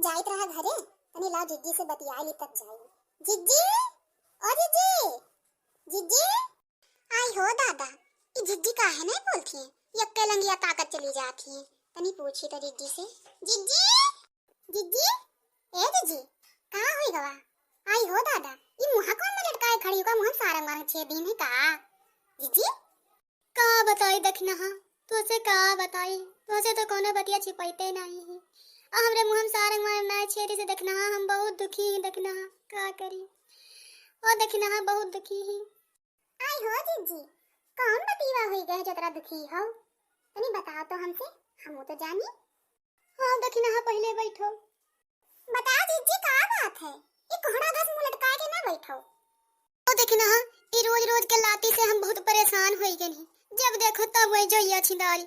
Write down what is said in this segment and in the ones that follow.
जाइत रहा घरे तनी लाओ जिज्जी से बतियाई ली तब जाई। जिज्जी, ओ जिज्जी, जिज्जी। आई हो दादा, ये जिज्जी काहे नहीं बोलती है? यक्के लंगिया ताकत चली जाती है। तनी पूछी तो जिज्जी से। जिज्जी, जिज्जी, ए जिज्जी, कहाँ हुई गवा? आई हो दादा, ये मुहा कौन में लटकाए खड़ी होगा? मुहा सारंग मारंग 6 दिन है का? जिज्जी का बताई दखना हा तुझसे का बताई, तुझसे तो कोनो बतिया छिपाइते नहीं है। हमरे मुंह में सारंग मारना है छेरी से दखना हा, हम बहुत दुखी हैं दखना हा, का करी और दखना हा बहुत दुखी हैं। आई हो जिज्जी, कौन बतीवा हुई गए जतरा दुखी हो? तनी बताओ तो हमसे, हम तो जानी। हाँ दखना हा पहले बैठो। बताओ जिज्जी का बात है? ये कोहड़ा घस मुंह लटका के ना बैठो। ओ दखना हा ये रोज रोज के लाती से हम बहुत परेशान हो गए हैं। जब देखो तब वही जोइया छिंदारी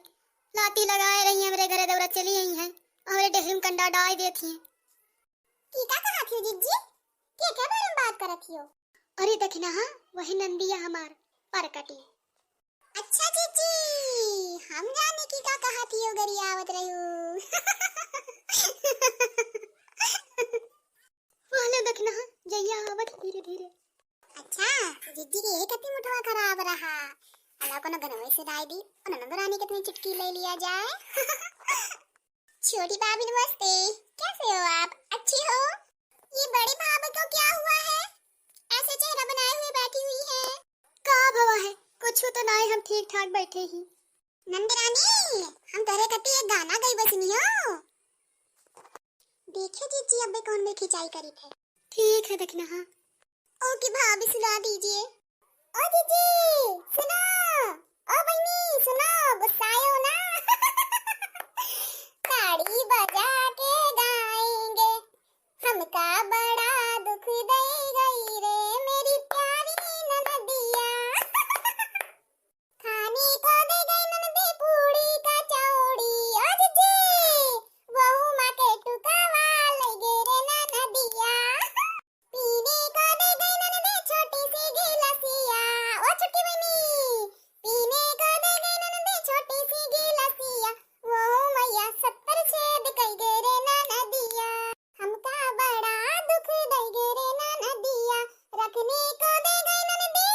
लाती लगाए रही है, मेरे घरे दौरा चली आई है और डेहरी कंडा डाल देती है। टीका कहाँ थी जिज्जी? क्या बारे में बात करत हो? अरे दखना हा वही नंदिया हमार परकटी। अच्छा जिज्जी, हम जाने की का कहा थी गरियावत रहू। वाले दखना हा जइया आवत धीरे धीरे। अच्छा जिज्जी के एक कति मुठवा खराब रहा। अल्लाह को न गनवे से दाई दी और ननद रानी कितनी चुटकी ले लिया जाए। छोटी भाभी नमस्ते, कैसे हो आप? अच्छी हो? ये बड़ी भाभी को क्या हुआ है? ऐसे चेहरा बनाए हुए बैठी हुई है। का भवा है? कुछ तो नहीं, हम ठीक ठाक बैठे ही। नंदरानी, हम तेरे कति एक गाना गई बसनी हो। देखिए जीजी अबे कौन में खिंचाई करी थे। ठीक है दखना हा। ओ की भाभी सुना दीजिए। ओ जीजी सुनो, ओ बहनी सुनो, गुस्साए ना। ताड़ी बजा के गाएंगे, हमका बड़ा दुख दे गई रे मेरी प्यारी ननदिया। खाने को दे गई ननदी पूड़ी का चौड़ी। ओ जीजी वहू माँ के टुकावा लगे रे ननदिया। पीने को दे गई ननदी छोटी सी गिलासिया। ओ छोटी बहनी, पीने को दे गई ननदी छोटी सी गिलासिया। वहू मैया 70 छेद कई गे रे ननदिया। हमका बड़ा दुख दई गे रे ननदिया। रखने को दे गई ननदी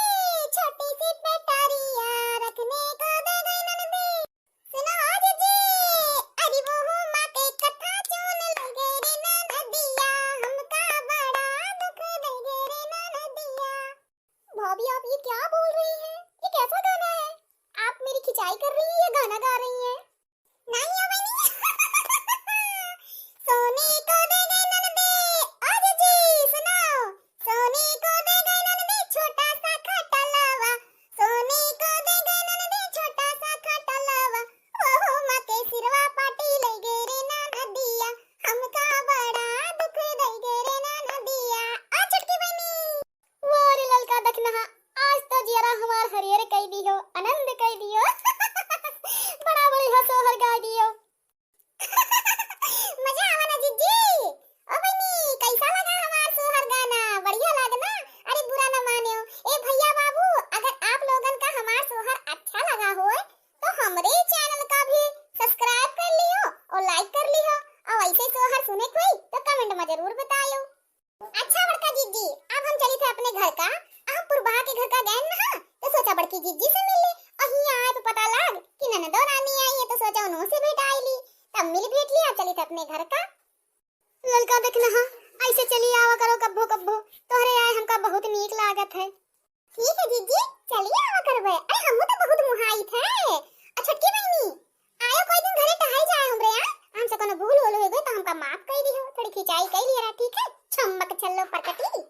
छोटी सी पेटारिया। रखने को दे गई ननदी। सुनो जीजी, अरे वहू माँ के कथा चुन लगे रे ननदिया। हमका बड़ा दुख दई गे रे ननदिया। भाभी आप ये क्या बोल रही हैं? ये कैसा गाना है? आप मेरी खिंचाई कर रही हैं या गाना गा रही हैं? नहीं हो बनी। सोने को दे गई ननदी। ओ जीजी सुनो, सोने को दे गई ननदी छोटा सा खटलवा। सोने को दे गई ननदी छोटा सा खटलवा। ओहो माँ के सिरवा पाटी ले गे रे ननदिया। हमका बड़ा दुख दई गे रे ननदिया। ओ छुटकी बनी। वारे ललका दखना हा आज तो जियरा हमार हरियर कई दियो, आनंद कई दियो। बड़ा बड़ी हंसो हर गा दियो। मजा आवा ना जिज्जी? ओ बनी कैसा लगा हमार सोहर गाना? बढ़िया लगा ना? अरे बुरा ना मानियो। ए भैया बाबू, अगर आप लोगन का हमार सोहर अच्छा लगा हो तो हमरे चैनल का भी सब्सक्राइब कर लियो और लाइक कर लियो। और ऐसे सोहर सुने कोई तो कमेंट में जरूर बताइयो। अच्छा बड़का जिज्जी, अब हम चली थे अपने घर का। हम पुरबा के घर का गए ना तो सोचा बड़की जिज्जी से मिल ले। और यहाँ आए तो पता लग कि ननदो रानी आई है तो सोचा उन्हों से भेंट आई ली। तब मिल भेंट लिया, चली थे अपने घर का। ललका दखना हा ऐसे चली आवा करो कब्बो कब्बो, तोहरे आए हमका बहुत नीक लागत है। ठीक है जीजी, चलिए आवा करबे। अरे हमहू तो बहुत मुहाई थे। और छोटकी बहनी, आयो कोई दिन घरे टहल जाए हमरे यहाँ। हमसे कोनो भूल होल हो गई तो हमका माफ कर दियो। थोड़ी खिंचाई कर लिया, ठीक है? छम्मक छल्लो परकटी।